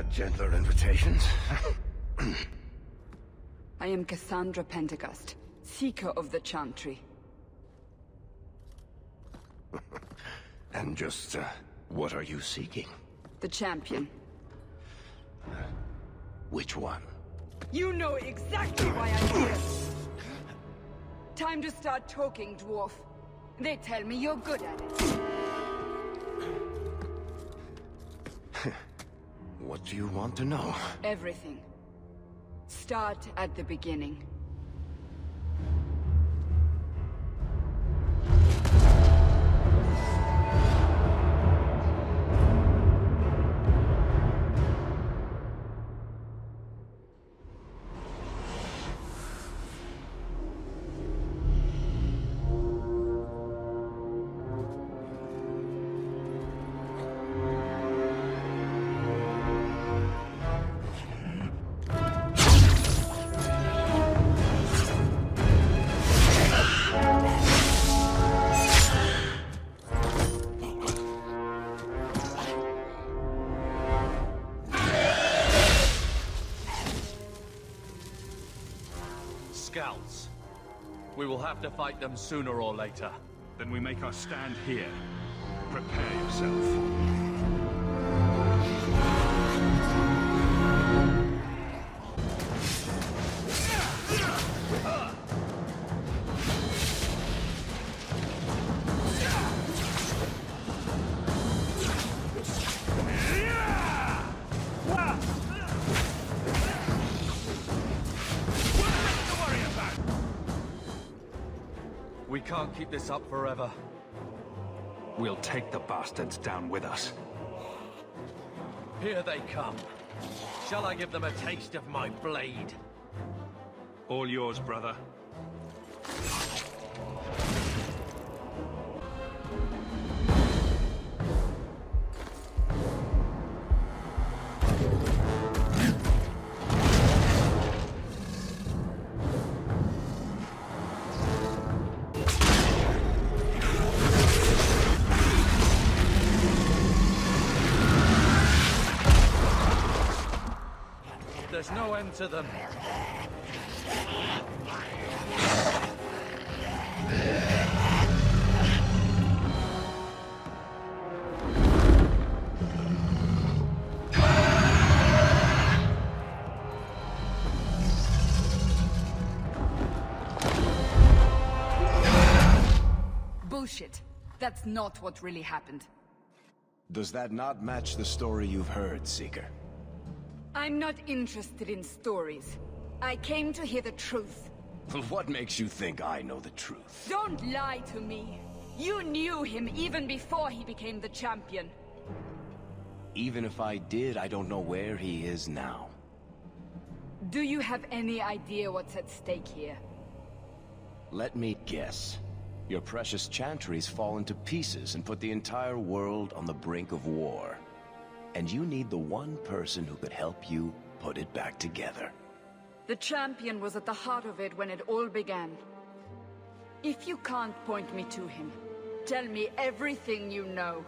got gentler invitations. I am Cassandra Pentecost, Seeker of the Chantry. And just, what are you seeking? The champion. Which one? You know exactly why I'm here! Time to start talking, dwarf. They tell me you're good at it. What do you want to know? Everything. Start at the beginning. Scouts. We will have to fight them sooner or later. Then we make our stand here. Prepare yourself. We can't keep this up forever. We'll take the bastards down with us. Here they come. Shall I give them a taste of my blade? All yours, brother. There's no end to them. Bullshit. That's not what really happened. Does that not match the story you've heard, Seeker? I'm not interested in stories. I came to hear the truth. Well, what makes you think I know the truth? Don't lie to me. You knew him even before he became the champion. Even if I did, I don't know where he is now. Do you have any idea what's at stake here? Let me guess. Your precious chantry's fallen to pieces and put the entire world on the brink of war. And you need the one person who could help you put it back together. The champion was at the heart of it when it all began. If you can't point me to him, tell me everything you know.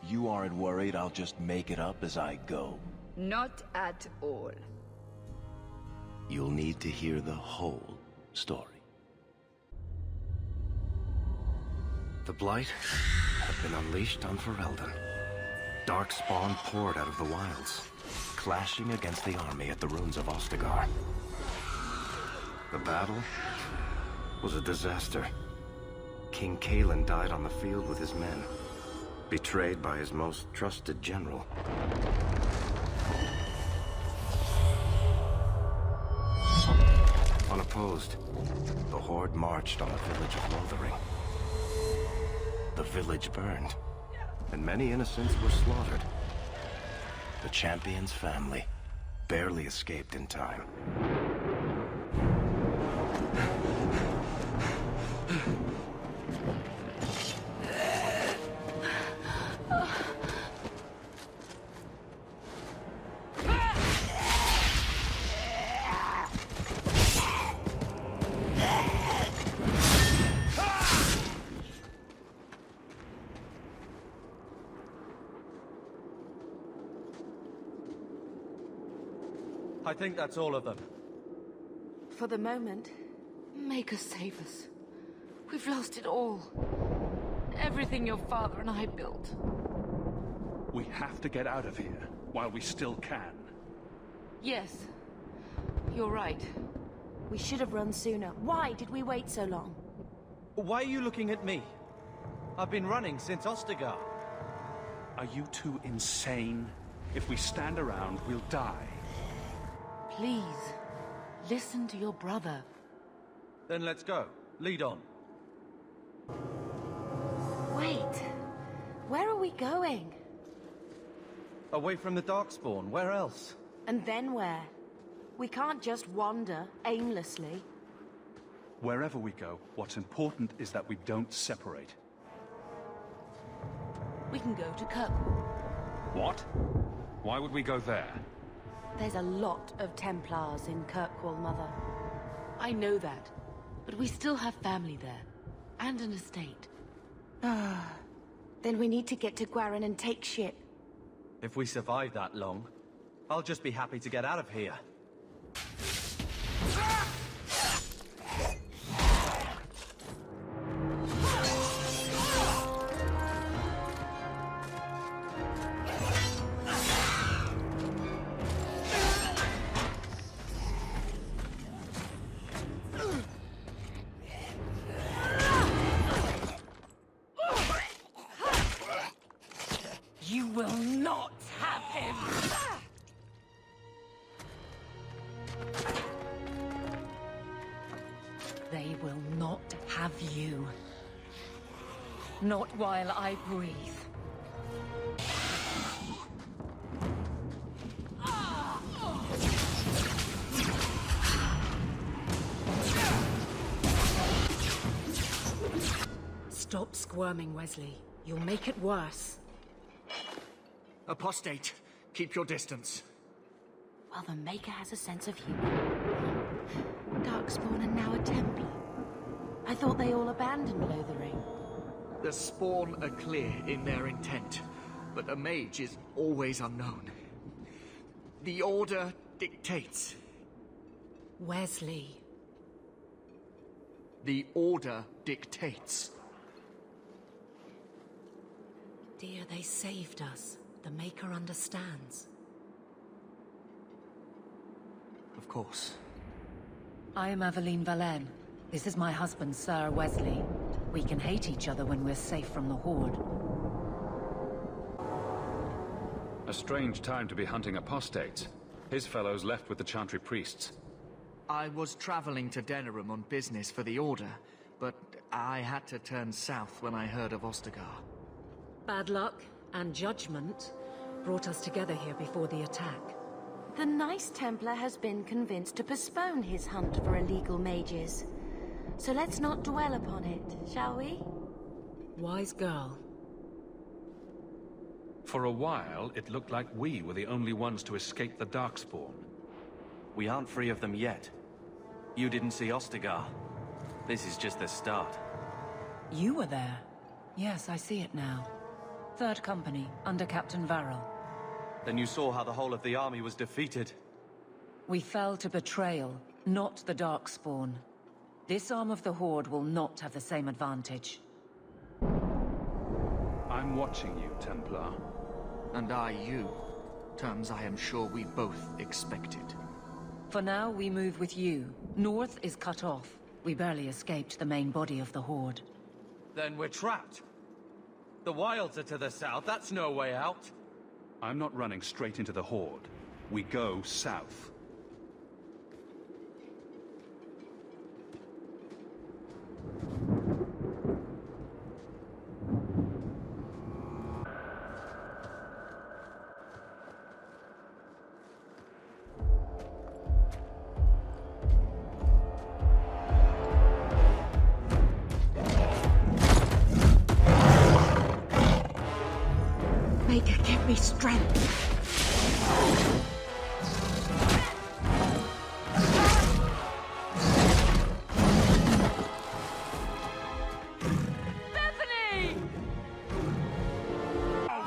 You aren't worried I'll just make it up as I go? Not at all. You'll need to hear the whole story. The Blight have been unleashed on Ferelden. Darkspawn poured out of the wilds, clashing against the army at the ruins of Ostagar. The battle was a disaster. King Cailan died on the field with his men, betrayed by his most trusted general. Unopposed, the Horde marched on the village of Lothering. The village burned, and many innocents were slaughtered. The champion's family barely escaped in time. I think that's all of them. For the moment, Maker save us. We've lost it all. Everything your father and I built. We have to get out of here while we still can. Yes. You're right. We should have run sooner. Why did we wait so long? Why are you looking at me? I've been running since Ostagar. Are you two insane? If we stand around, we'll die. Please, listen to your brother. Then let's go. Lead on. Wait. Where are we going? Away from the Darkspawn. Where else? And then where? We can't just wander aimlessly. Wherever we go, what's important is that we don't separate. We can go to Kirkwall. What? Why would we go there? There's a lot of Templars in Kirkwall, Mother. I know that, but we still have family there, and an estate. Then we need to get to Gwarin and take ship. If we survive that long, I'll just be happy to get out of here. You will not have him! They will not have you. Not while I breathe. Stop squirming, Wesley. You'll make it worse. Apostate, keep your distance. Well, the Maker has a sense of humor. Darkspawn are now a Templar. I thought they all abandoned Lothering. The Spawn are clear in their intent, but a mage is always unknown. The Order dictates. Wesley. The Order dictates. Dear, they saved us. The Maker understands. Of course. I am Aveline Valenne. This is my husband, Sir Wesley. We can hate each other when we're safe from the Horde. A strange time to be hunting apostates. His fellows left with the Chantry priests. I was traveling to Denerim on business for the Order, but I had to turn south when I heard of Ostagar. Bad luck and judgment brought us together here before the attack. The nice Templar has been convinced to postpone his hunt for illegal mages. So let's not dwell upon it, shall we? Wise girl. For a while, it looked like we were the only ones to escape the Darkspawn. We aren't free of them yet. You didn't see Ostagar. This is just the start. You were there. Yes, I see it now. Third Company, under Captain Varrel. Then you saw how the whole of the army was defeated. We fell to betrayal, not the Darkspawn. This arm of the Horde will not have the same advantage. I'm watching you, Templar. And I you. Terms I am sure we both expected. For now, we move with you. North is cut off. We barely escaped the main body of the Horde. Then we're trapped. The wilds are to the south. That's no way out. I'm not running straight into the Horde. We go south. Maker, give me strength. Bethany!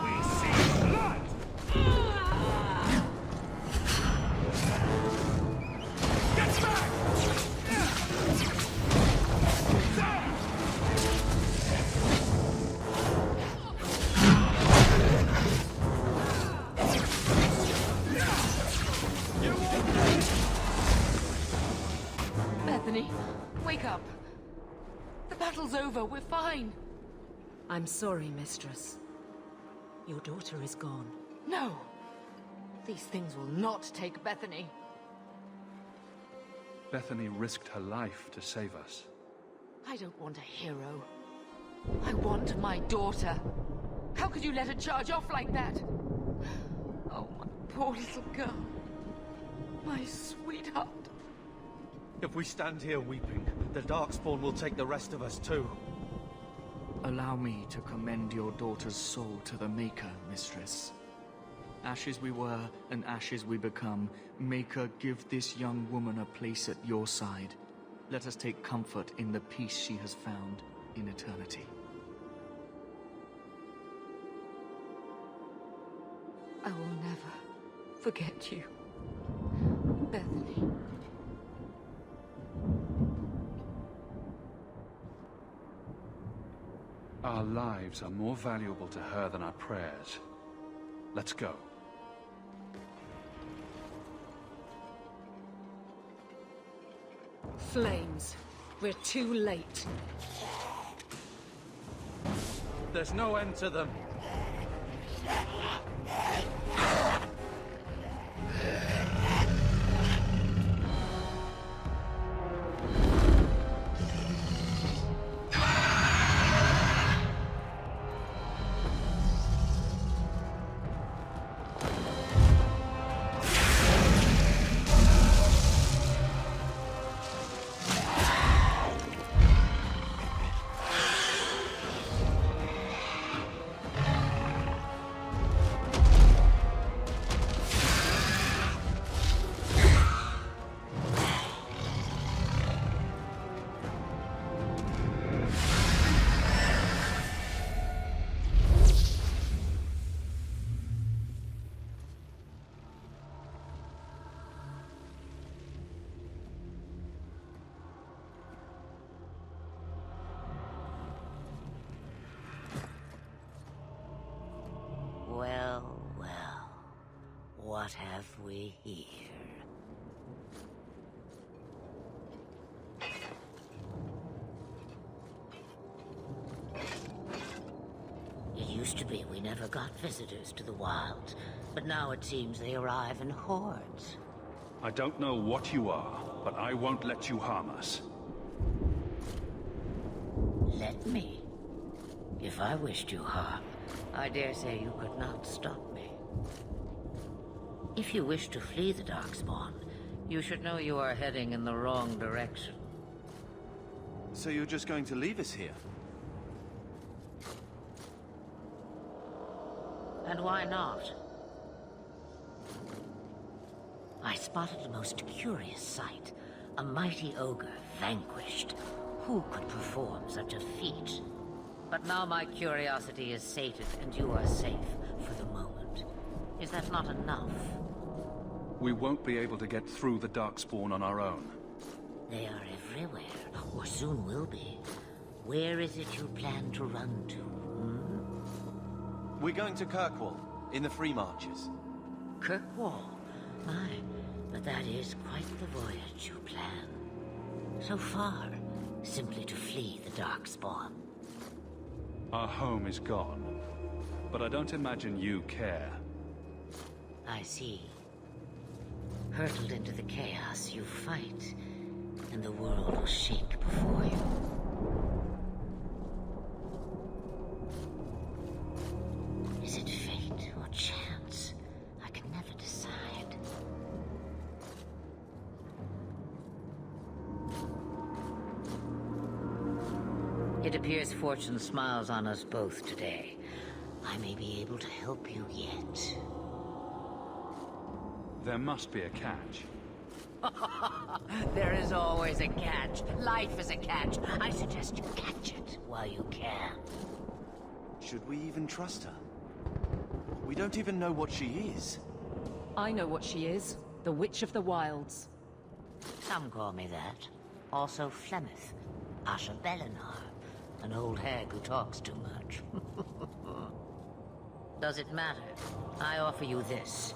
We see blood! Bethany, wake up. The battle's over. We're fine. I'm sorry, Mistress. Your daughter is gone. No. These things will not take Bethany. Bethany risked her life to save us. I don't want a hero. I want my daughter. How could you let her charge off like that? Oh, my poor little girl. My sweetheart. If we stand here weeping, the Darkspawn will take the rest of us too. Allow me to commend your daughter's soul to the Maker, Mistress. Ashes we were, and ashes we become. Maker, give this young woman a place at your side. Let us take comfort in the peace she has found in eternity. I will never forget you, Bethany. Our lives are more valuable to her than our prayers. Let's go. Flames. We're too late. There's no end to them. Well, well. What have we here? It used to be we never got visitors to the wilds, but now it seems they arrive in hordes. I don't know what you are, but I won't let you harm us. Let me. If I wished you harm, I dare say you could not stop me. If you wish to flee the Darkspawn, you should know you are heading in the wrong direction. So you're just going to leave us here? And why not? I spotted a most curious sight. A mighty ogre vanquished. Who could perform such a feat? But now my curiosity is sated, and you are safe for the moment. Is that not enough? We won't be able to get through the Darkspawn on our own. They are everywhere, or soon will be. Where is it you plan to run to, We're going to Kirkwall, in the Free Marches. Kirkwall? My, but that is quite the voyage you plan. So far, simply to flee the Darkspawn. Our home is gone, but I don't imagine you care. I see. Hurtled into the chaos, you fight, and the world will shake before you. Is it fate or chance? I can never decide. It appears fortune smiles on us both today. I may be able to help you yet. There must be a catch. There is always a catch. Life is a catch. I suggest you catch it while you can. Should we even trust her? We don't even know what she is. I know what she is. The Witch of the Wilds. Some call me that. Also Flemeth. Asha Belinar. An old hag who talks too much. Does it matter? I offer you this.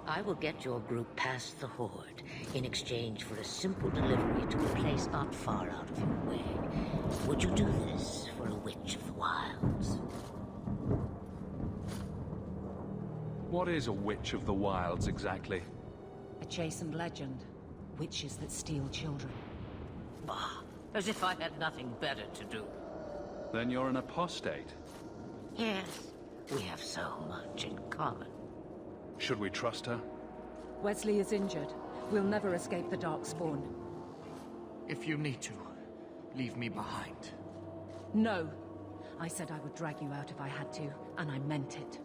I will get your group past the Horde in exchange for a simple delivery to a place not far out of your way. Would you do this for a Witch of the Wilds? What is a Witch of the Wilds, exactly? A chastened legend. Witches that steal children. Bah, as if I had nothing better to do. Then you're an apostate. Yes, we have so much in common. Should we trust her? Wesley is injured. We'll never escape the Darkspawn. If you need to, leave me behind. No. I said I would drag you out if I had to, and I meant it.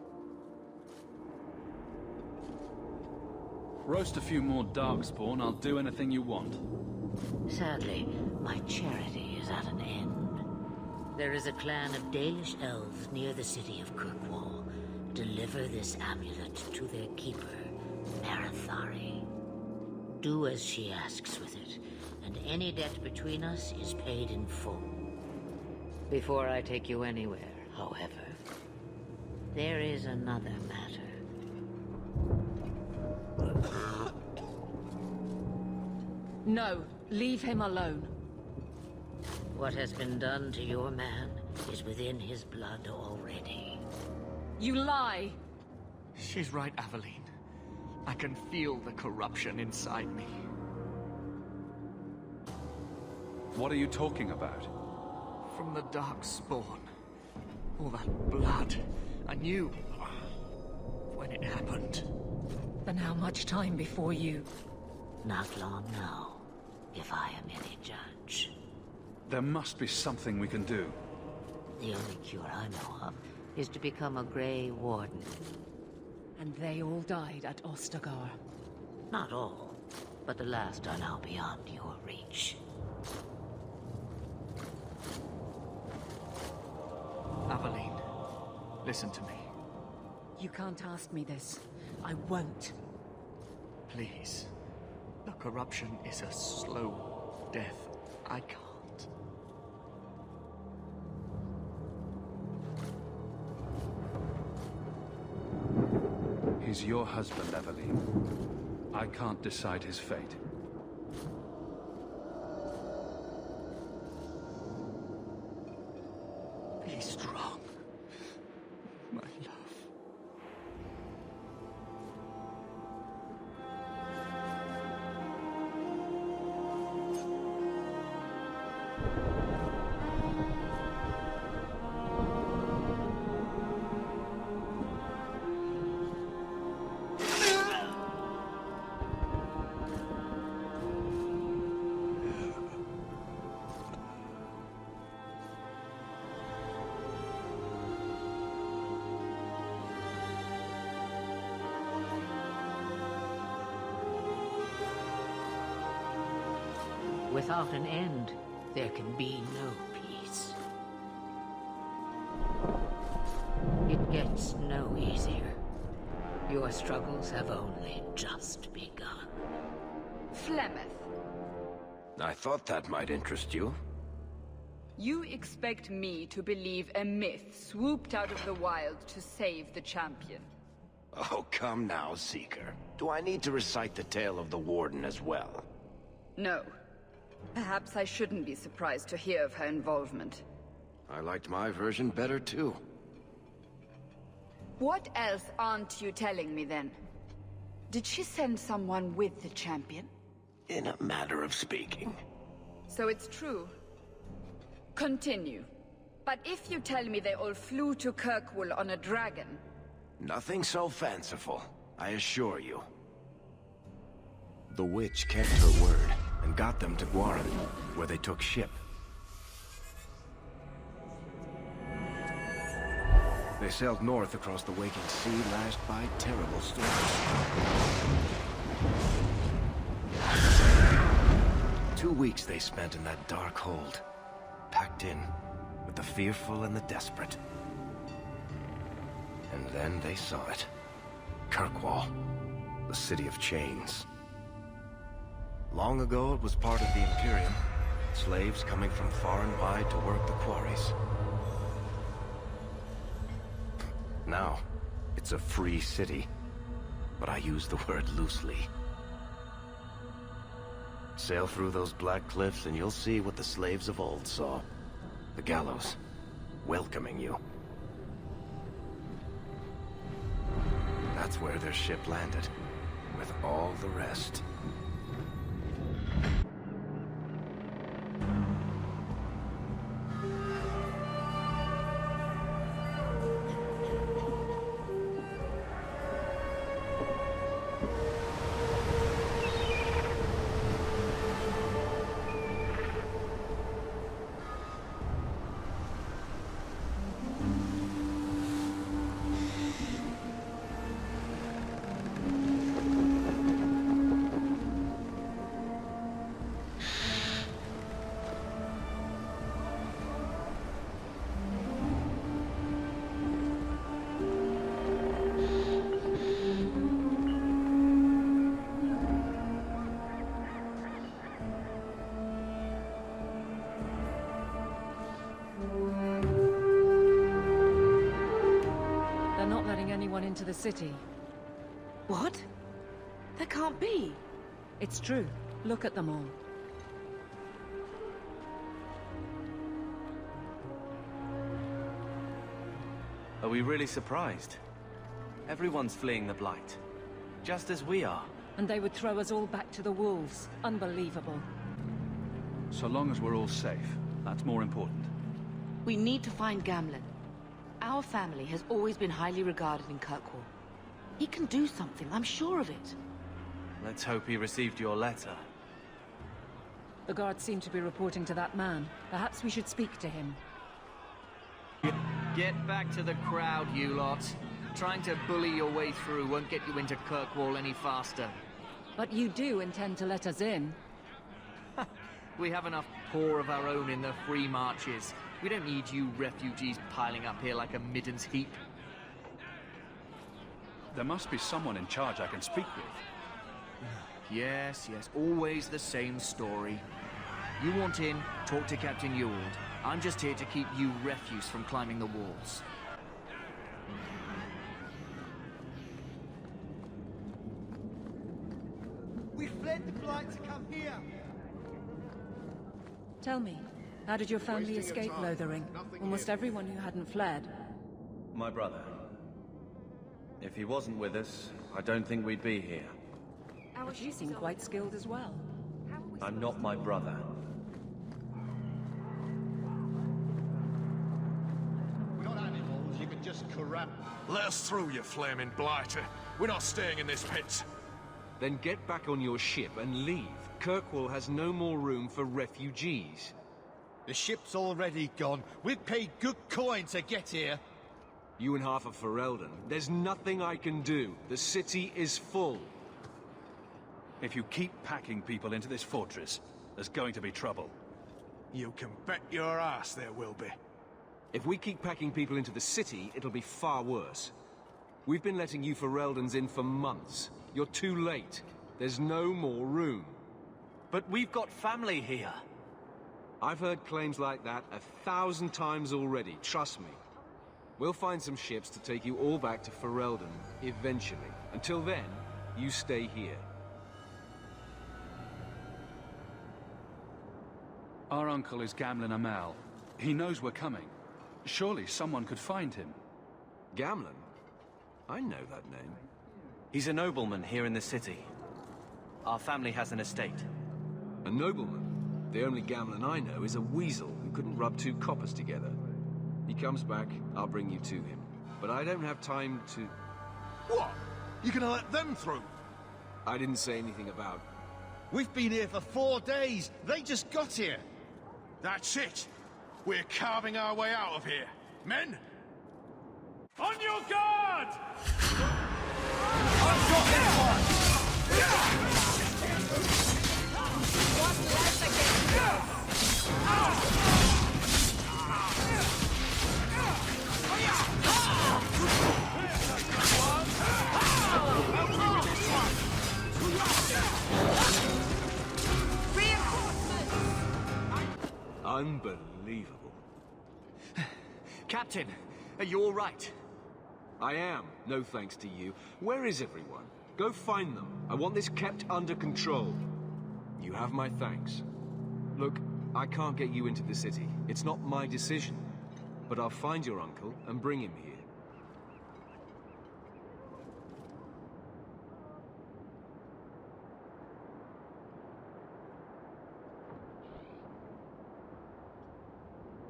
Roast a few more Darkspawn, I'll do anything you want. Sadly, my charity is at an end. There is a clan of Dalish elves near the city of Kirkwall. Deliver this amulet to their keeper, Marathari. Do as she asks with it, and any debt between us is paid in full. Before I take you anywhere, however, there is another matter. No, leave him alone. What has been done to your man is within his blood already. You lie! She's right, Aveline. I can feel the corruption inside me. What are you talking about? From the Darkspawn. All that blood. I knew when it happened. Then how much time before you? Not long now, if I am any judge. There must be something we can do. The only cure I know of is to become a Grey Warden. And they all died at Ostagar. Not all, but the last are now beyond your reach. Aveline, listen to me. You can't ask me this. I won't. Please. The corruption is a slow death. I can't. He's your husband, Aveline. I can't decide his fate. Be strong, my love. Without an end, there can be no peace. It gets no easier. Your struggles have only just begun. Flemeth, I thought that might interest you. you expect me to believe a myth swooped out of the wild to save the champion? Oh, come now, Seeker. Do I need to recite the tale of the Warden as well? No. Perhaps I shouldn't be surprised to hear of her involvement. I liked my version better, too. What else aren't you telling me, then? Did she send someone with the champion? In a matter of speaking. So it's true. Continue. But if you tell me they all flew to Kirkwall on a dragon... Nothing so fanciful, I assure you. The witch kept her word, and got them to Guaran, where they took ship. They sailed north across the waking sea, lashed by terrible storms. 2 weeks they spent in that dark hold, packed in with the fearful and the desperate. And then they saw it. Kirkwall, the city of chains. Long ago, it was part of the Imperium. Slaves coming from far and wide to work the quarries. Now, it's a free city. but I use the word loosely. Sail through those black cliffs and you'll see what the slaves of old saw. The gallows, welcoming you. That's where their ship landed, with all the rest. Into the city. What? That can't be. It's true. Look at them all. Are we really surprised? Everyone's fleeing the Blight. Just as we are. And they would throw us all back to the wolves. Unbelievable. So long as we're all safe, that's more important. We need to find Gamlen. Our family has always been highly regarded in Kirkwall. He can do something, I'm sure of it. Let's hope he received your letter. The guards seem to be reporting to that man. Perhaps we should speak to him. Get back to the crowd, you lot. Trying to bully your way through won't get you into Kirkwall any faster. But you do intend to let us in. We have enough poor of our own in the free marches. We don't need you refugees piling up here like a middens heap. There must be someone in charge I can speak with. Yes, always the same story. You want in, talk to Captain Ewald. I'm just here to keep you refuse from climbing the walls. We fled the Blight to come here. Tell me, how did your family escape Lothering? Almost everyone who hadn't fled. My brother. If he wasn't with us, I don't think we'd be here. But you seem quite skilled as well. I'm not my brother. We're not animals you can just corral. Let us through, you flaming blighter. We're not staying in this pit. Then get back on your ship and leave. Kirkwall has no more room for refugees. The ship's already gone. We've paid good coin to get here. You and half of Ferelden. There's nothing I can do. The city is full. If you keep packing people into this fortress, there's going to be trouble. You can bet your ass there will be. If we keep packing people into the city, it'll be far worse. We've been letting you Fereldans in for months. You're too late. There's no more room. But we've got family here. I've heard claims like that 1,000 times already, trust me. We'll find some ships to take you all back to Ferelden, eventually. Until then, you stay here. Our uncle is Gamlen Amal. He knows we're coming. Surely someone could find him. Gamlen? I know that name. He's a nobleman here in the city. Our family has an estate. A nobleman? The only Gamlen I know is a weasel who couldn't rub two coppers together. He comes back, I'll bring you to him. But I don't have time to... What? You gonna let them through? I didn't say anything about... We've been here for 4 days. They just got here. That's it. We're carving our way out of here. Men? On your guard! I've got this one! Unbelievable. Captain, are you all right? I am, no thanks to you. Where is everyone? Go find them. I want this kept under control. You have my thanks. Look, I can't get you into the city. It's not my decision. But I'll find your uncle and bring him here.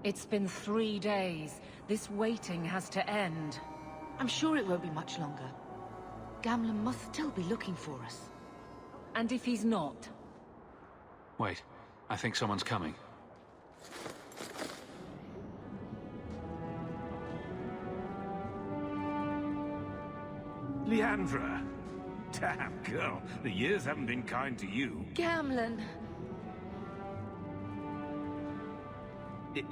It's been 3 days. This waiting has to end. I'm sure it won't be much longer. Gamlen must still be looking for us. And if he's not? Wait, I think someone's coming. Leandra! Damn, girl, the years haven't been kind to you. Gamlen!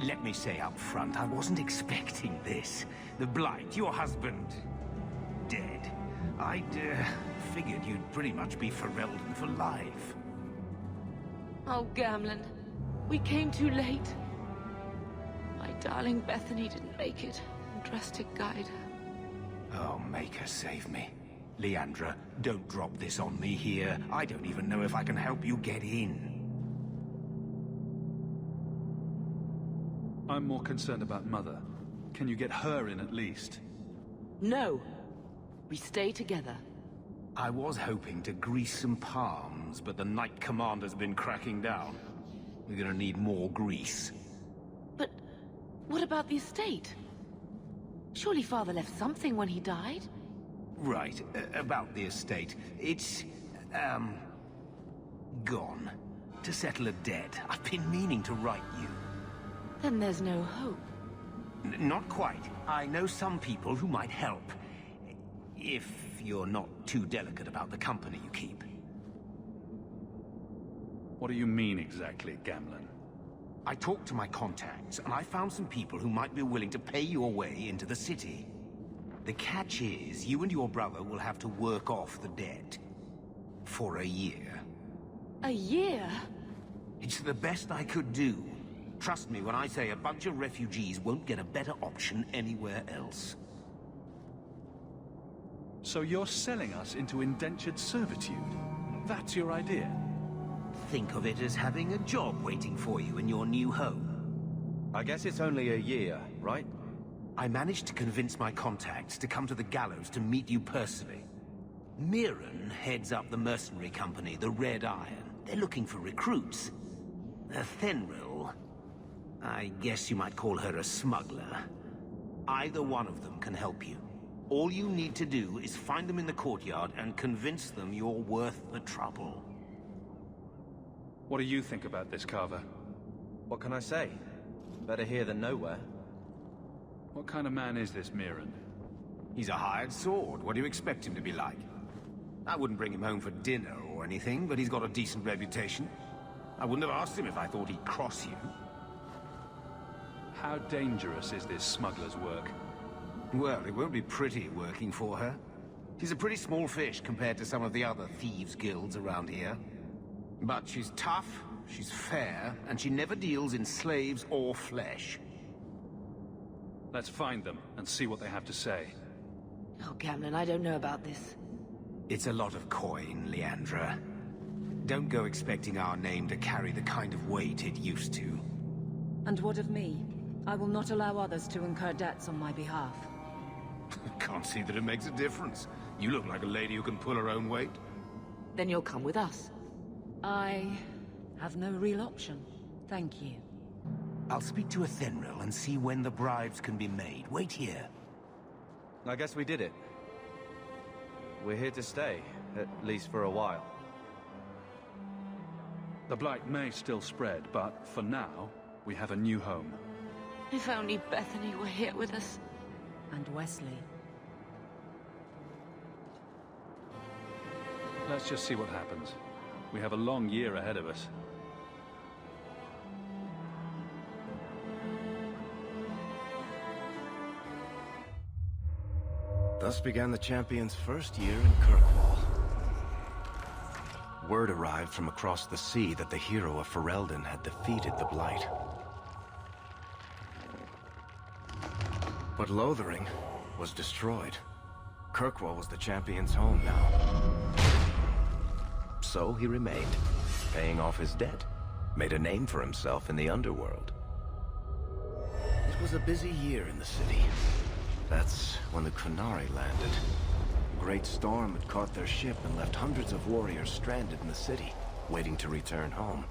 Let me say up front, I wasn't expecting this. The Blight, your husband, dead. I'd figured you'd pretty much be Ferelden for life. Oh, Gamlen. We came too late. My darling Bethany didn't make it, and Drastic guide her. Oh, make her save me. Leandra, don't drop this on me here. I don't even know if I can help you get in. I'm more concerned about Mother. Can you get her in at least? No. We stay together. I was hoping to grease some palms, but the Knight Commander's been cracking down. We're gonna need more grease. But what about the estate? Surely Father left something when he died? Right, about the estate. It's, gone. To settle a debt. I've been meaning to write you. Then there's no hope. Not quite. I know some people who might help. If you're not too delicate about the company you keep. What do you mean exactly, Gamlen? I talked to my contacts, and I found some people who might be willing to pay your way into the city. The catch is, you and your brother will have to work off the debt. For a year. A year? It's the best I could do. Trust me when I say a bunch of refugees won't get a better option anywhere else. So you're selling us into indentured servitude? That's your idea? Think of it as having a job waiting for you in your new home. I guess it's only a year, right? I managed to convince my contacts to come to the gallows to meet you personally. Mirren heads up the mercenary company, the Red Iron. They're looking for recruits. Fenrir, I guess you might call her a smuggler. Either one of them can help you. All you need to do is find them in the courtyard and convince them you're worth the trouble. What do you think about this, Carver? What can I say? Better here than nowhere. What kind of man is this Mirren? He's a hired sword. What do you expect him to be like? I wouldn't bring him home for dinner or anything, but he's got a decent reputation. I wouldn't have asked him if I thought he'd cross you. How dangerous is this smuggler's work? Well, it won't be pretty working for her. She's a pretty small fish compared to some of the other thieves' guilds around here. But she's tough, she's fair, and she never deals in slaves or flesh. Let's find them and see what they have to say. Oh, Gamlen, I don't know about this. It's a lot of coin, Leandra. Don't go expecting our name to carry the kind of weight it used to. And what of me? I will not allow others to incur debts on my behalf. Can't see that it makes a difference. You look like a lady who can pull her own weight. Then you'll come with us. I have no real option. Thank you. I'll speak to Athenril and see when the bribes can be made. Wait here. I guess we did it. We're here to stay, at least for a while. The Blight may still spread, but for now, we have a new home. If only Bethany were here with us. And Wesley. Let's just see what happens. We have a long year ahead of us. Thus began the champion's first year in Kirkwall. Word arrived from across the sea that the hero of Ferelden had defeated the Blight. But Lothering was destroyed. Kirkwall was the champion's home now. So he remained, paying off his debt, made a name for himself in the underworld. It was a busy year in the city. That's when the Kunari landed. A great storm had caught their ship and left hundreds of warriors stranded in the city, waiting to return home.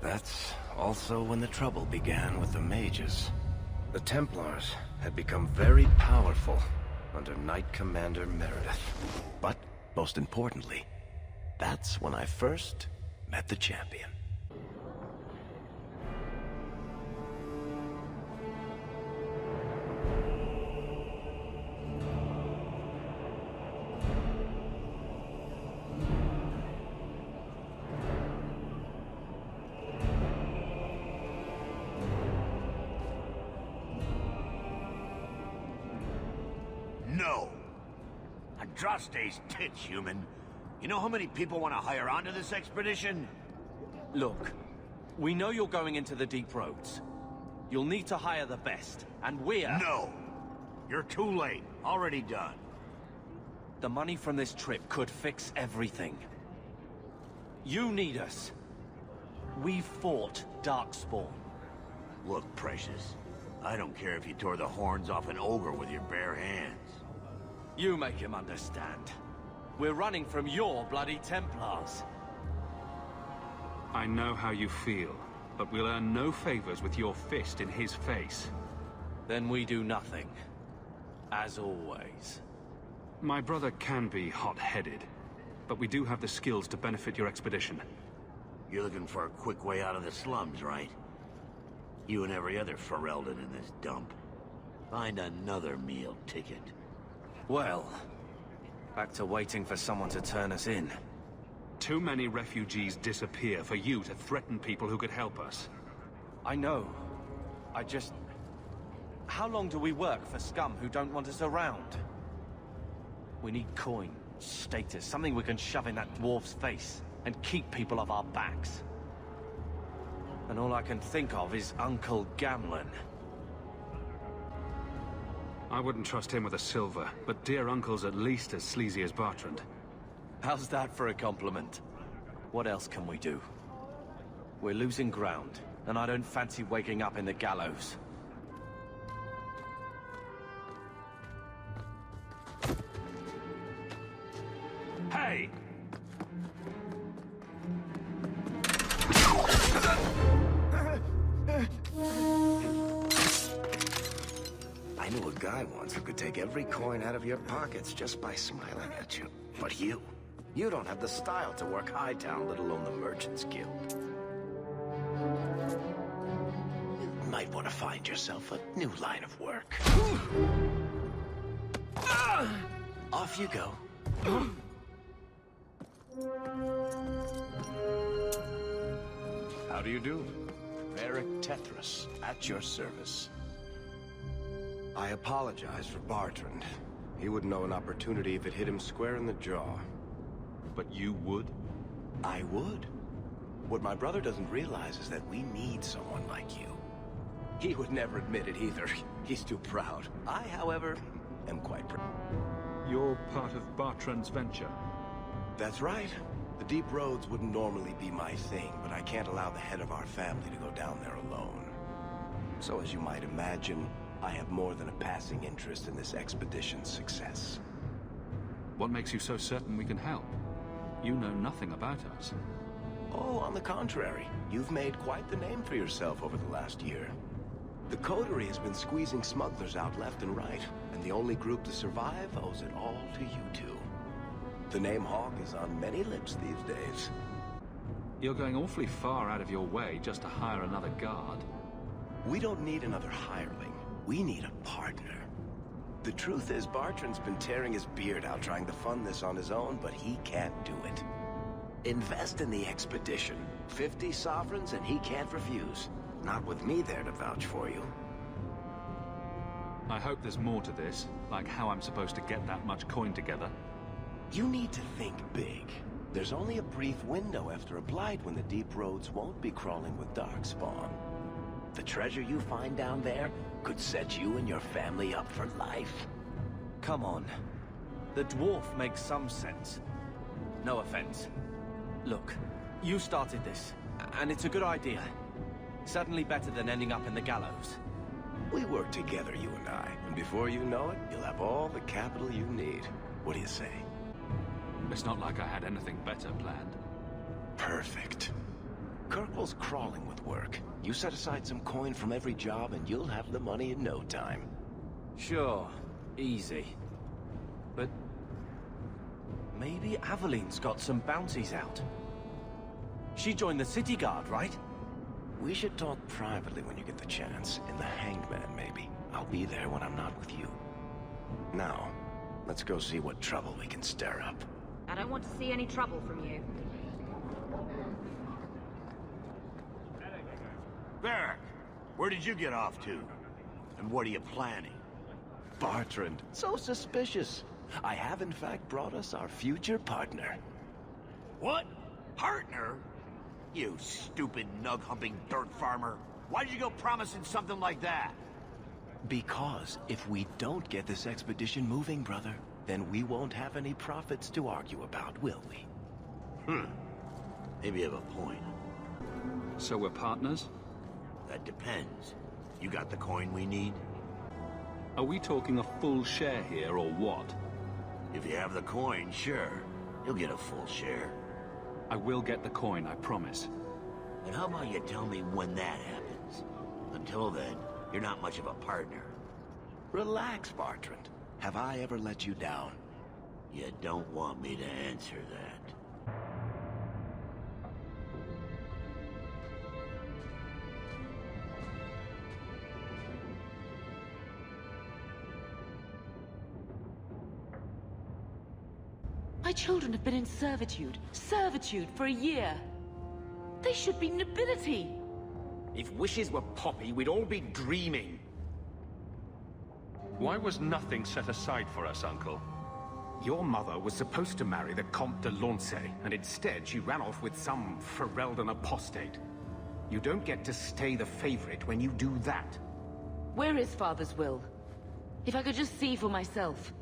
That's also when the trouble began with the mages. The Templars had become very powerful under Knight Commander Meredith. But, most importantly, that's when I first met the champion. No. Andraste's tits, human. You know how many people want to hire onto this expedition? Look, we know you're going into the deep roads. You'll need to hire the best, and we're... No! You're too late. Already done. The money from this trip could fix everything. You need us. We fought Darkspawn. Look, Precious. I don't care if you tore the horns off an ogre with your bare hands. You make him understand. We're running from your bloody Templars. I know how you feel, but we'll earn no favors with your fist in his face. Then we do nothing. As always. My brother can be hot-headed, but we do have the skills to benefit your expedition. You're looking for a quick way out of the slums, right? You and every other Ferelden in this dump. Find another meal ticket. Well, back to waiting for someone to turn us in. Too many refugees disappear for you to threaten people who could help us. I know. I just... How long do we work for scum who don't want us around? We need coin, status, something we can shove in that dwarf's face and keep people off our backs. And all I can think of is Uncle Gamlen. I wouldn't trust him with a silver, but dear Uncle's at least as sleazy as Bartrand. How's that for a compliment? What else can we do? We're losing ground, and I don't fancy waking up in the gallows. Hey! I knew a guy once who could take every coin out of your pockets just by smiling at you. But you don't have the style to work Hightown, let alone the Merchants Guild. You might want to find yourself a new line of work. Off you go. How do you do? Varric Tethras, at your service. I apologize for Bartrand. He wouldn't know an opportunity if it hit him square in the jaw. But you would? I would. What my brother doesn't realize is that we need someone like you. He would never admit it either. He's too proud. I, however, am quite proud. You're part of Bartrand's venture? That's right. The deep roads wouldn't normally be my thing, but I can't allow the head of our family to go down there alone. So as you might imagine, I have more than a passing interest in this expedition's success. What makes you so certain we can help? You know nothing about us. Oh, on the contrary. You've made quite the name for yourself over the last year. The Coterie has been squeezing smugglers out left and right, and the only group to survive owes it all to you two. The name Hawk is on many lips these days. You're going awfully far out of your way just to hire another guard. We don't need another hireling. We need a partner. The truth is, Bartrand's been tearing his beard out trying to fund this on his own, but he can't do it. Invest in the expedition. 50 sovereigns and he can't refuse. Not with me there to vouch for you. I hope there's more to this, like how I'm supposed to get that much coin together. You need to think big. There's only a brief window after a blight when the deep roads won't be crawling with darkspawn. The treasure you find down there could set you and your family up for life. Come on. The dwarf makes some sense. No offense. Look, you started this, and it's a good idea. Certainly better than ending up in the gallows. We work together, you and I, and before you know it, you'll have all the capital you need. What do you say? It's not like I had anything better planned. Perfect. Kirkwall's crawling with work. You set aside some coin from every job and you'll have the money in no time. Sure, easy. But maybe Aveline's got some bounties out. She joined the city guard, right? We should talk privately when you get the chance. In the Hanged Man, maybe. I'll be there when I'm not with you. Now, let's go see what trouble we can stir up. I don't want to see any trouble from you. Varric, where did you get off to? And what are you planning? Bartrand, so suspicious. I have in fact brought us our future partner. What? Partner? You stupid nug-humping dirt farmer. Why did you go promising something like that? Because if we don't get this expedition moving, brother, then we won't have any profits to argue about, will we? Maybe you have a point. So we're partners? That depends. You got the coin we need? Are we talking a full share here, or what? If you have the coin, sure. You'll get a full share. I will get the coin, I promise. And how about you tell me when that happens? Until then, you're not much of a partner. Relax, Bartrand. Have I ever let you down? You don't want me to answer that. My children have been in servitude for a year. They should be nobility. If wishes were poppy, we'd all be dreaming. Why was nothing set aside for us, Uncle? Your mother was supposed to marry the Comte de Launcey, and instead she ran off with some Ferelden apostate. You don't get to stay the favorite when you do that. Where is Father's will? If I could just see for myself.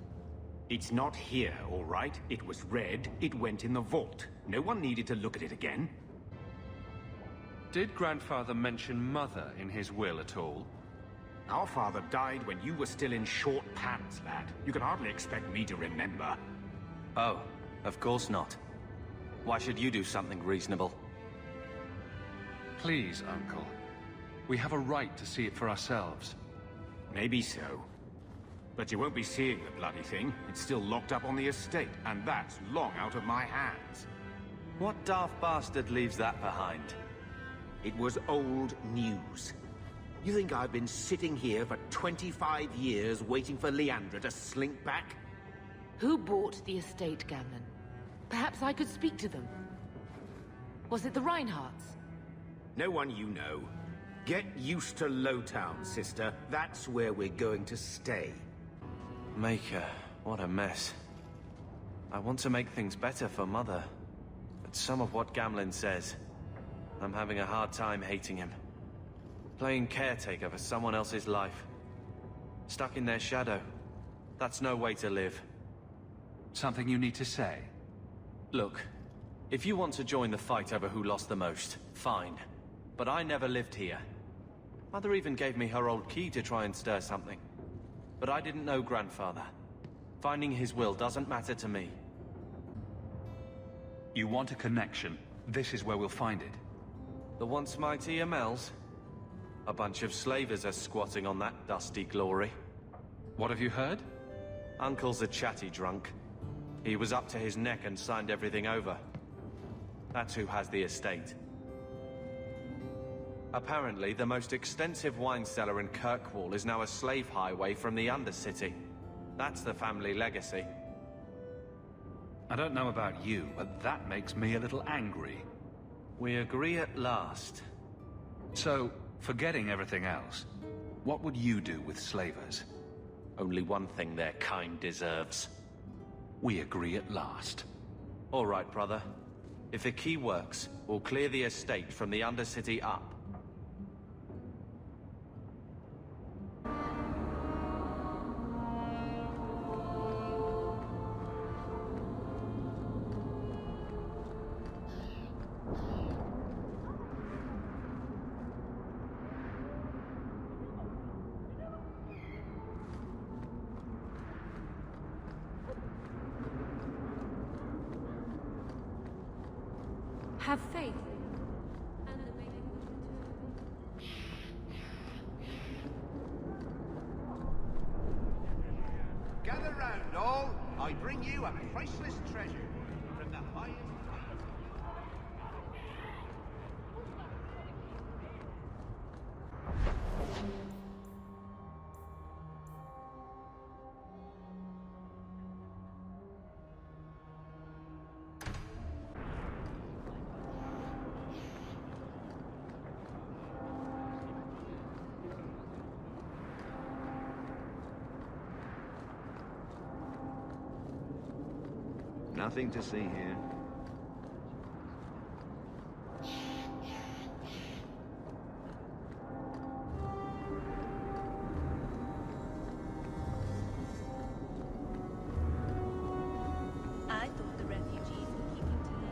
It's not here, all right? It was read, it went in the vault. No one needed to look at it again. Did Grandfather mention Mother in his will at all? Our father died when you were still in short pants, lad. You can hardly expect me to remember. Oh, of course not. Why should you do something reasonable? Please, Uncle. We have a right to see it for ourselves. Maybe so. But you won't be seeing the bloody thing. It's still locked up on the estate, and that's long out of my hands. What daft bastard leaves that behind? It was old news. You think I've been sitting here for 25 years waiting for Leandra to slink back? Who bought the estate, Gamlen? Perhaps I could speak to them. Was it the Reinhardts? No one you know. Get used to Lowtown, sister. That's where we're going to stay. Maker, what a mess. I want to make things better for Mother. But some of what Gamlen says, I'm having a hard time hating him. Playing caretaker for someone else's life. Stuck in their shadow. That's no way to live. Something you need to say? Look, if you want to join the fight over who lost the most, fine. But I never lived here. Mother even gave me her old key to try and stir something. But I didn't know Grandfather. Finding his will doesn't matter to me. You want a connection. This is where we'll find it. The once mighty Amels? A bunch of slavers are squatting on that dusty glory. What have you heard? Uncle's a chatty drunk. He was up to his neck and signed everything over. That's who has the estate. Apparently, the most extensive wine cellar in Kirkwall is now a slave highway from the Undercity. That's the family legacy. I don't know about you, but that makes me a little angry. We agree at last. So, forgetting everything else, what would you do with slavers? Only one thing their kind deserves. We agree at last. All right, brother. If the key works, we'll clear the estate from the Undercity up. Have faith. Gather round, all. I bring you a priceless treasure from the highest height. Nothing to see here. I thought the refugees were keeping to it.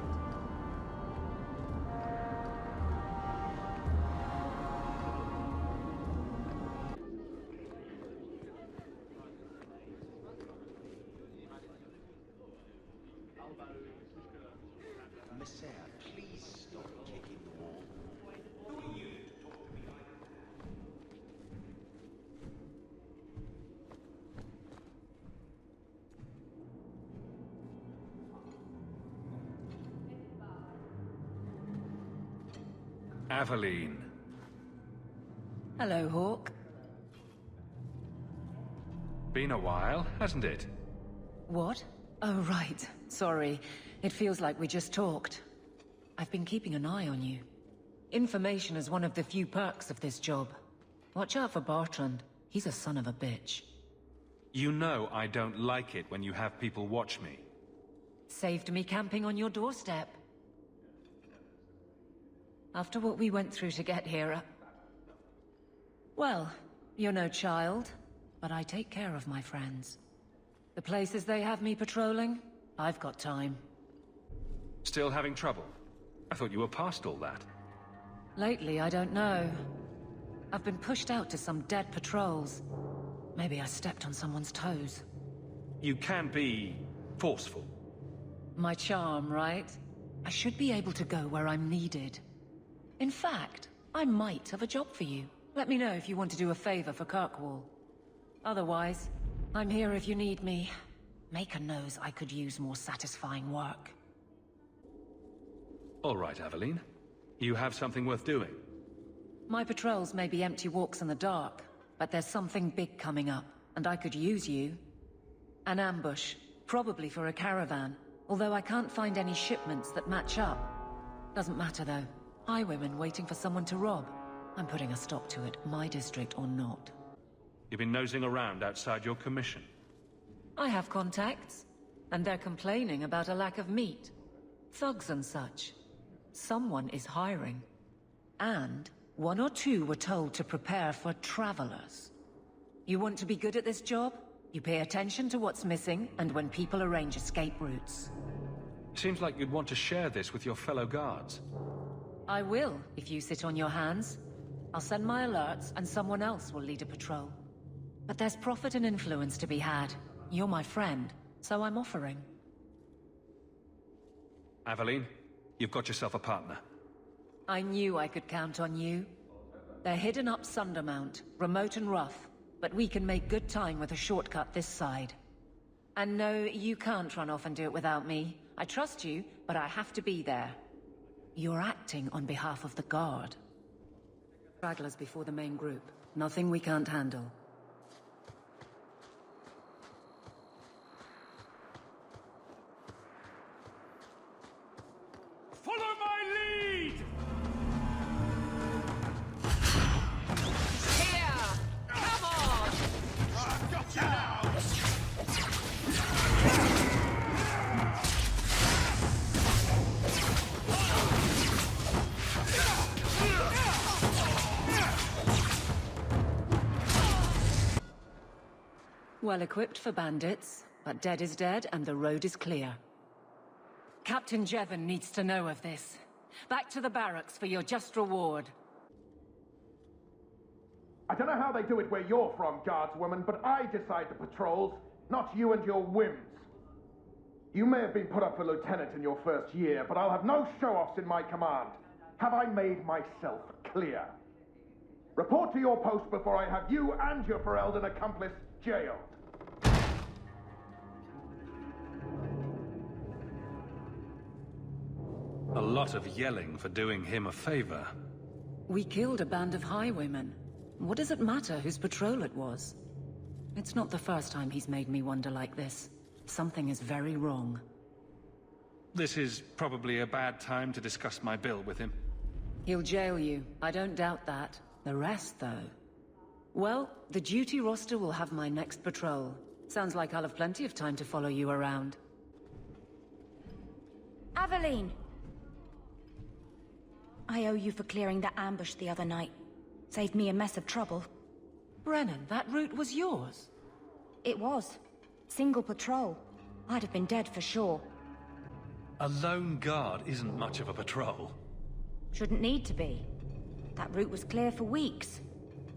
Messiah, please stop kicking the wall. Who are you to talk to me like Aveline. Hello, Hawk. Been a while, hasn't it? What? Oh, right. Sorry. It feels like we just talked. I've been keeping an eye on you. Information is one of the few perks of this job. Watch out for Bartrand. He's a son of a bitch. You know I don't like it when you have people watch me. Saved me camping on your doorstep. After what we went through to get here, well, you're no child, but I take care of my friends. The places they have me patrolling, I've got time. Still having trouble? I thought you were past all that. Lately, I don't know. I've been pushed out to some dead patrols. Maybe I stepped on someone's toes. You can be forceful. My charm, right? I should be able to go where I'm needed. In fact, I might have a job for you. Let me know if you want to do a favor for Kirkwall. Otherwise, I'm here if you need me. Maker knows I could use more satisfying work. All right, Aveline. You have something worth doing. My patrols may be empty walks in the dark, but there's something big coming up, and I could use you. An ambush, probably for a caravan, although I can't find any shipments that match up. Doesn't matter though. Highwaymen waiting for someone to rob. I'm putting a stop to it, my district or not. You've been nosing around outside your commission. I have contacts, and they're complaining about a lack of meat. Thugs and such. Someone is hiring. And one or two were told to prepare for travelers. You want to be good at this job? You pay attention to what's missing, and when people arrange escape routes. Seems like you'd want to share this with your fellow guards. I will, if you sit on your hands. I'll send my alerts, and someone else will lead a patrol. But there's profit and influence to be had. You're my friend, so I'm offering. Aveline, you've got yourself a partner. I knew I could count on you. They're hidden up Sundermount, remote and rough, but we can make good time with a shortcut this side. And no, you can't run off and do it without me. I trust you, but I have to be there. You're acting on behalf of the Guard. Stragglers before the main group. Nothing we can't handle. Follow my lead! Here! Come on! I've got you now! Well equipped for bandits, but dead is dead and the road is clear. Captain Jevon needs to know of this. Back to the barracks for your just reward. I don't know how they do it where you're from, guardswoman, but I decide the patrols, not you and your whims. You may have been put up for lieutenant in your first year, but I'll have no show-offs in my command. Have I made myself clear? Report to your post before I have you and your Ferelden accomplice jailed. A lot of yelling for doing him a favor. We killed a band of highwaymen. What does it matter whose patrol it was? It's not the first time he's made me wonder like this. Something is very wrong. This is probably a bad time to discuss my bill with him. He'll jail you. I don't doubt that. The rest, though... Well, the duty roster will have my next patrol. Sounds like I'll have plenty of time to follow you around. Aveline! I owe you for clearing that ambush the other night. Saved me a mess of trouble. Brennan, that route was yours? It was. Single patrol. I'd have been dead for sure. A lone guard isn't much of a patrol. Shouldn't need to be. That route was clear for weeks.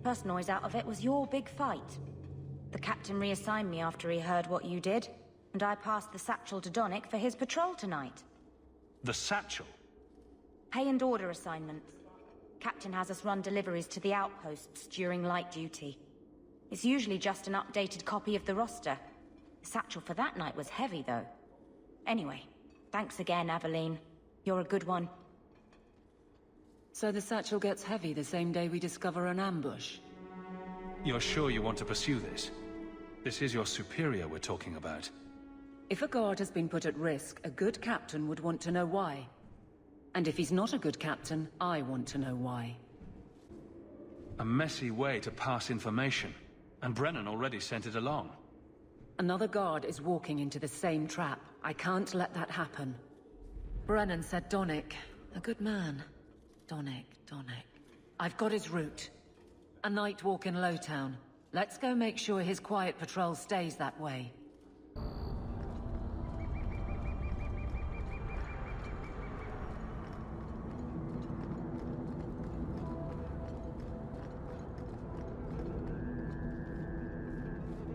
First noise out of it was your big fight. The captain reassigned me after he heard what you did, and I passed the satchel to Donnick for his patrol tonight. The satchel? Pay and order assignments. Captain has us run deliveries to the outposts during light duty. It's usually just an updated copy of the roster. The satchel for that night was heavy, though. Anyway, thanks again, Aveline. You're a good one. So the satchel gets heavy the same day we discover an ambush? You're sure you want to pursue this? This is your superior we're talking about. If a guard has been put at risk, a good captain would want to know why. And if he's not a good captain, I want to know why. A messy way to pass information, and Brennan already sent it along. Another guard is walking into the same trap. I can't let that happen. Brennan said Donnick. A good man. Donnick. I've got his route. A night walk in Lowtown. Let's go make sure his quiet patrol stays that way.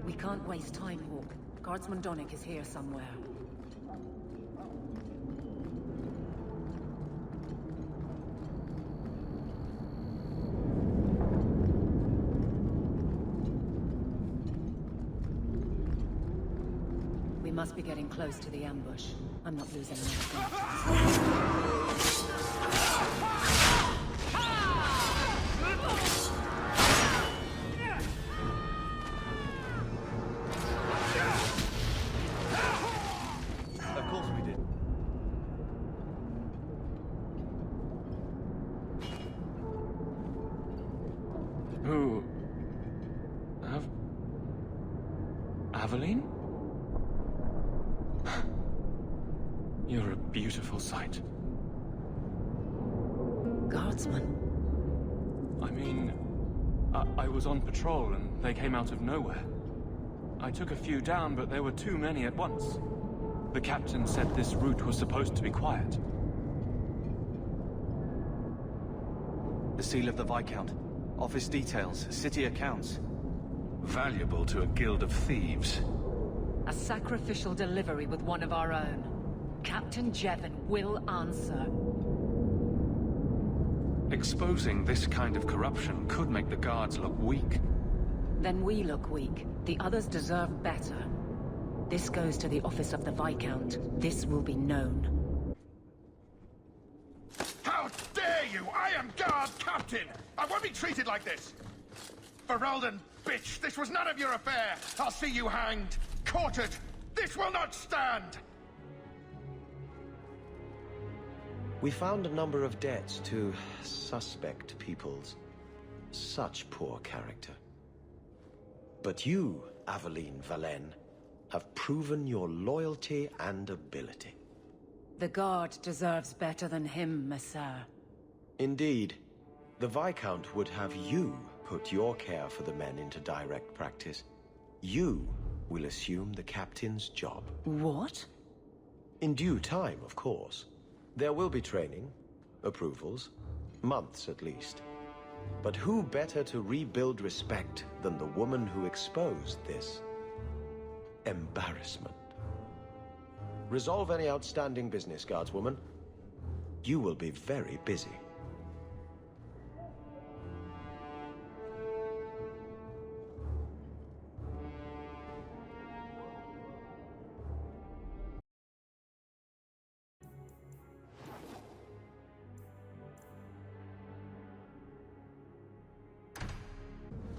We can't waste time, Hawk. Guardsman Donnick is here somewhere. We must be getting close to the ambush. I'm not losing anything. Who? Aveline? You're a beautiful sight. Guardsman? I mean, I was on patrol and they came out of nowhere. I took a few down, but there were too many at once. The captain said this route was supposed to be quiet. The seal of the Viscount. Office details, city accounts. Valuable to a guild of thieves. A sacrificial delivery with one of our own. Captain Jevon will answer. Exposing this kind of corruption could make the guards look weak. Then we look weak. The others deserve better. This goes to the office of the Viscount. This will be known. How dare you! I am guard captain! I won't be treated like this! Ferelden, bitch! This was none of your affair! I'll see you hanged! Quartered! This will not stand! We found a number of debts to suspect peoples. Such poor character. But you, Aveline Valen, have proven your loyalty and ability. The guard deserves better than him, Messire. Indeed. The Viscount would have you put your care for the men into direct practice. You will assume the captain's job. What? In due time, of course. There will be training, approvals, months at least. But who better to rebuild respect than the woman who exposed this embarrassment? Resolve any outstanding business, guardswoman. You will be very busy.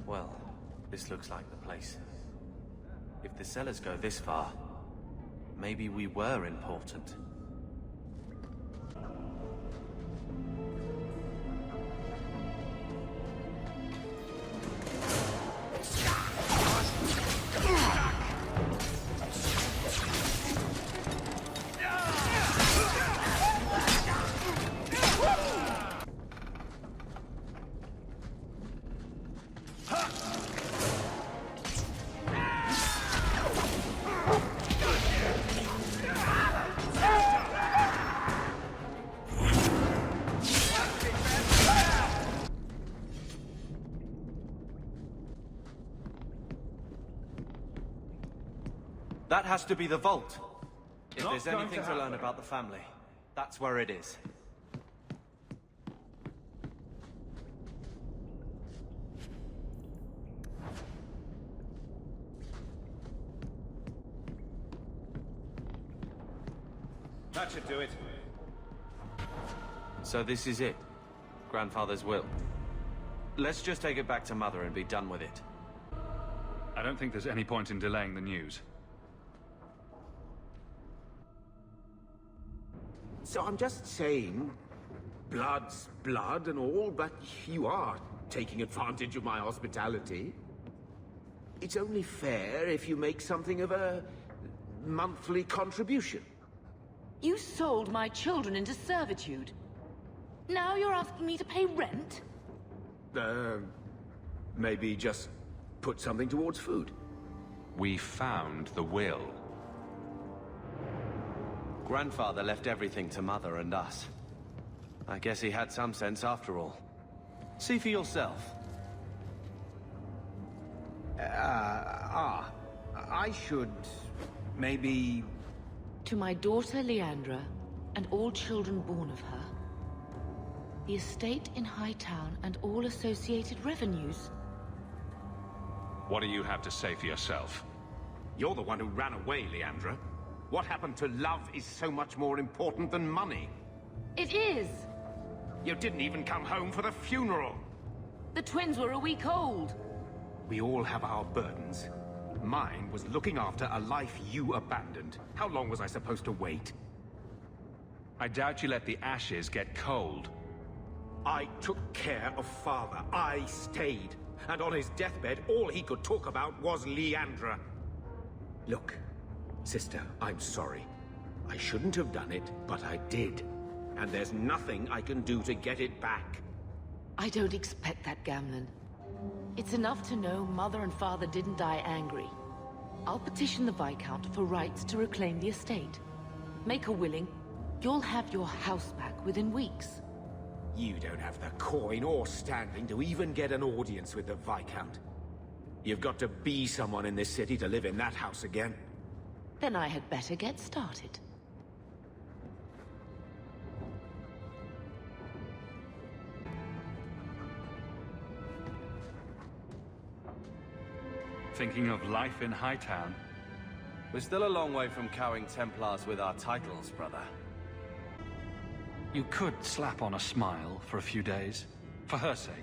Well, this looks like the place. If the cellars go this far, maybe we were important. That has to be the vault. If Not there's going anything to to learn happen. about the family, that's where it is. That should do it. So this is it. Grandfather's will. Let's just take it back to Mother and be done with it. I don't think there's any point in delaying the news. So I'm just saying, blood's blood and all, but you are taking advantage of my hospitality. It's only fair if you make something of a monthly contribution. You sold my children into servitude. Now you're asking me to pay rent? Maybe just put something towards food. We found the will. Grandfather left everything to Mother and us. I guess he had some sense after all. See for yourself. I should maybe... To my daughter Leandra, and all children born of her. The estate in Hightown and all associated revenues. What do you have to say for yourself? You're the one who ran away, Leandra. What happened to love is so much more important than money. It is! You didn't even come home for the funeral. The twins were a week old. We all have our burdens. Mine was looking after a life you abandoned. How long was I supposed to wait? I doubt you let the ashes get cold. I took care of Father. I stayed. And on his deathbed, all he could talk about was Leandra. Look, sister, I'm sorry. I shouldn't have done it, but I did. And there's nothing I can do to get it back. I don't expect that, Gamlen. It's enough to know Mother and Father didn't die angry. I'll petition the Viscount for rights to reclaim the estate. Make her willing, you'll have your house back within weeks. You don't have the coin or standing to even get an audience with the Viscount. You've got to be someone in this city to live in that house again. Then I had better get started. Thinking of life in Hightown? We're still a long way from cowing Templars with our titles, brother. You could slap on a smile for a few days, for her sake.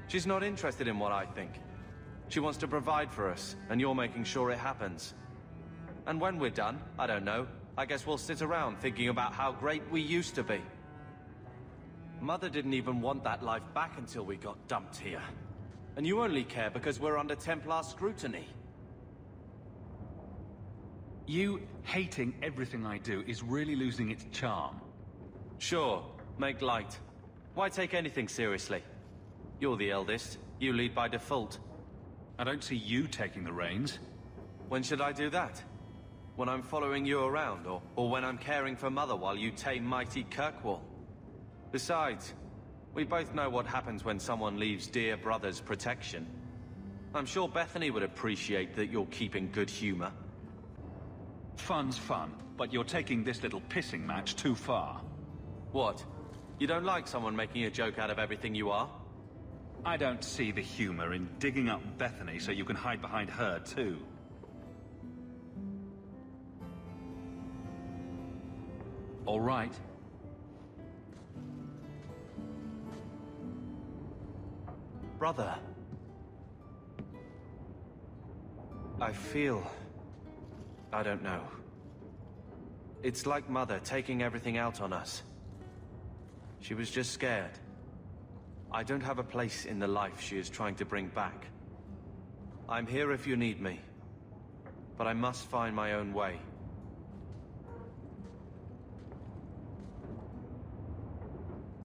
She's not interested in what I think. She wants to provide for us, and you're making sure it happens. And when we're done, I don't know, I guess we'll sit around thinking about how great we used to be. Mother didn't even want that life back until we got dumped here. And you only care because we're under Templar scrutiny. You hating everything I do is really losing its charm. Sure, make light. Why take anything seriously? You're the eldest. You lead by default. I don't see you taking the reins. When should I do that? When I'm following you around, or when I'm caring for Mother while you tame mighty Kirkwall? Besides, we both know what happens when someone leaves dear brother's protection. I'm sure Bethany would appreciate that you're keeping good humor. Fun's fun, but you're taking this little pissing match too far. What? You don't like someone making a joke out of everything you are? I don't see the humor in digging up Bethany so you can hide behind her, too. All right. Brother. I feel... I don't know. It's like Mother taking everything out on us. She was just scared. I don't have a place in the life she is trying to bring back. I'm here if you need me. But I must find my own way.